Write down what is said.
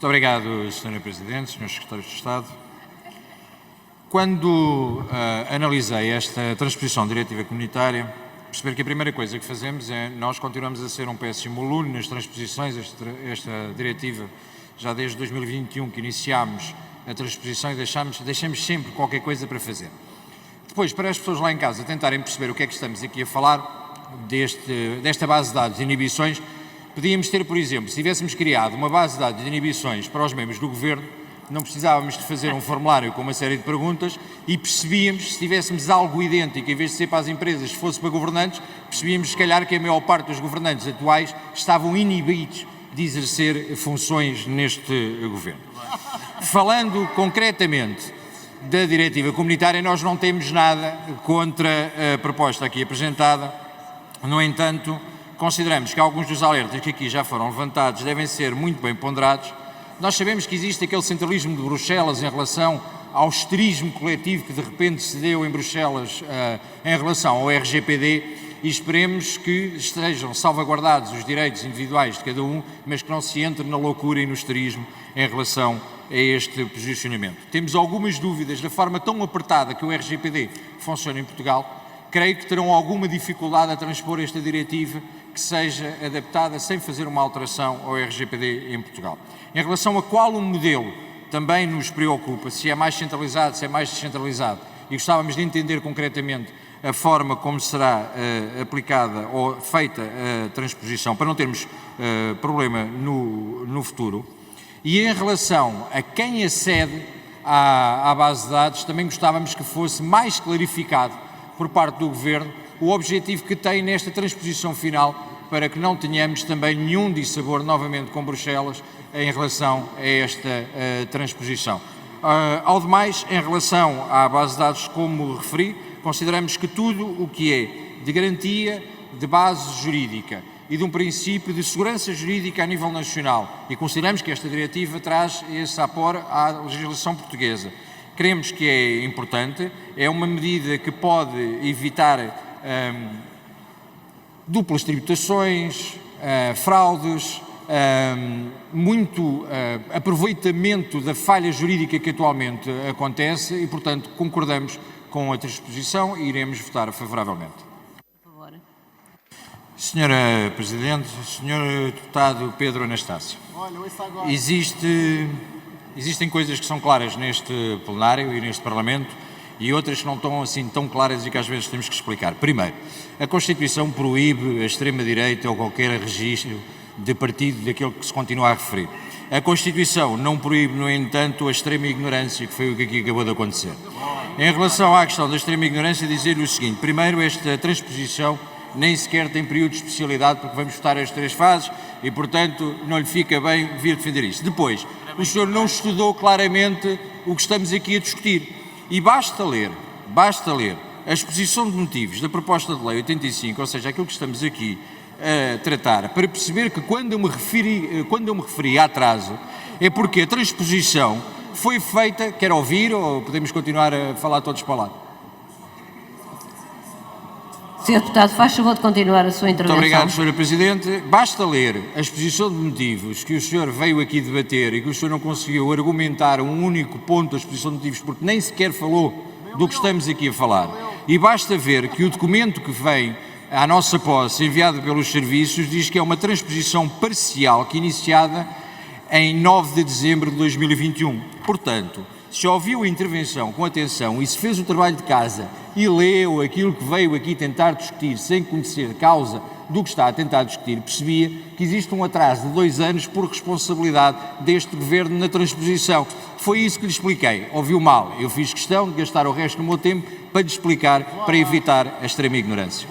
Muito obrigado, Sra. Presidente, Srs. Secretários de Estado. Quando analisei esta transposição de diretiva comunitária, perceber que a primeira coisa que fazemos é nós continuamos a ser um péssimo aluno nas transposições. Esta diretiva, já desde 2021 que iniciámos a transposição e deixamos sempre qualquer coisa para fazer. Depois, para as pessoas lá em casa tentarem perceber o que é que estamos aqui a falar, desta base de dados de inibições, podíamos ter, por exemplo, se tivéssemos criado uma base de dados de inibições para os membros do Governo, não precisávamos de fazer um formulário com uma série de perguntas e percebíamos, se tivéssemos algo idêntico, em vez de ser para as empresas, fosse para governantes, percebíamos, se calhar, que a maior parte dos governantes atuais estavam inibidos de exercer funções neste Governo. Falando concretamente da diretiva comunitária, nós não temos nada contra a proposta aqui apresentada. No entanto, consideramos que alguns dos alertas que aqui já foram levantados devem ser muito bem ponderados. Nós sabemos que existe aquele centralismo de Bruxelas em relação ao esterismo coletivo que de repente se deu em Bruxelas em relação ao RGPD, e esperemos que estejam salvaguardados os direitos individuais de cada um, mas que não se entre na loucura e no esterismo em relação a este posicionamento. Temos algumas dúvidas da forma tão apertada que o RGPD funciona em Portugal. Creio que terão alguma dificuldade a transpor esta diretiva que seja adaptada sem fazer uma alteração ao RGPD em Portugal. Em relação a qual o modelo também nos preocupa, se é mais centralizado, se é mais descentralizado, e gostávamos de entender concretamente a forma como será aplicada ou feita a transposição, para não termos problema no futuro. E em relação a quem acede à base de dados, também gostávamos que fosse mais clarificado por parte do Governo o objetivo que tem nesta transposição final, para que não tenhamos também nenhum dissabor novamente com Bruxelas em relação a esta transposição. Ao demais, em relação à base de dados, como referi, consideramos que tudo o que é de garantia de base jurídica e de um princípio de segurança jurídica a nível nacional, e consideramos que esta diretiva traz esse apor à legislação portuguesa. Creemos que é importante, é uma medida que pode evitar duplas tributações, fraudes, muito aproveitamento da falha jurídica que atualmente acontece e, portanto, concordamos com a transposição e iremos votar favoravelmente. Por favor. Senhora Presidente, Senhor Deputado Pedro Anastácio, existem coisas que são claras neste plenário e neste Parlamento e outras que não estão assim tão claras e que às vezes temos que explicar. Primeiro, a Constituição proíbe a extrema-direita ou qualquer registro de partido daquele que se continua a referir. A Constituição não proíbe, no entanto, a extrema ignorância, que foi o que aqui acabou de acontecer. Em relação à questão da extrema ignorância, dizer-lhe o seguinte: primeiro, esta transposição nem sequer tem período de especialidade, porque vamos votar as 3 fases e, portanto, não lhe fica bem vir defender isso. Depois, o senhor não estudou claramente o que estamos aqui a discutir. E basta ler a exposição de motivos da proposta de lei 85, ou seja, aquilo que estamos aqui a tratar, para perceber que quando eu me referi a atraso, é porque a transposição foi feita. Quer ouvir ou podemos continuar a falar todos para o lado? Sr. Deputado, faz favor de continuar a sua intervenção. Muito obrigado, Sra. Presidente. Basta ler a exposição de motivos que o senhor veio aqui debater e que o senhor não conseguiu argumentar um único ponto da exposição de motivos, porque nem sequer falou do que estamos aqui a falar. E basta ver que o documento que vem à nossa posse, enviado pelos serviços, diz que é uma transposição parcial que iniciada em 9 de dezembro de 2021. Portanto, se ouviu a intervenção com atenção e se fez o trabalho de casa e leu aquilo que veio aqui tentar discutir sem conhecer a causa do que está a tentar discutir, percebia que existe um atraso de 2 anos por responsabilidade deste Governo na transposição. Foi isso que lhe expliquei. Ouviu mal. Eu fiz questão de gastar o resto do meu tempo para lhe explicar, para evitar a extrema ignorância.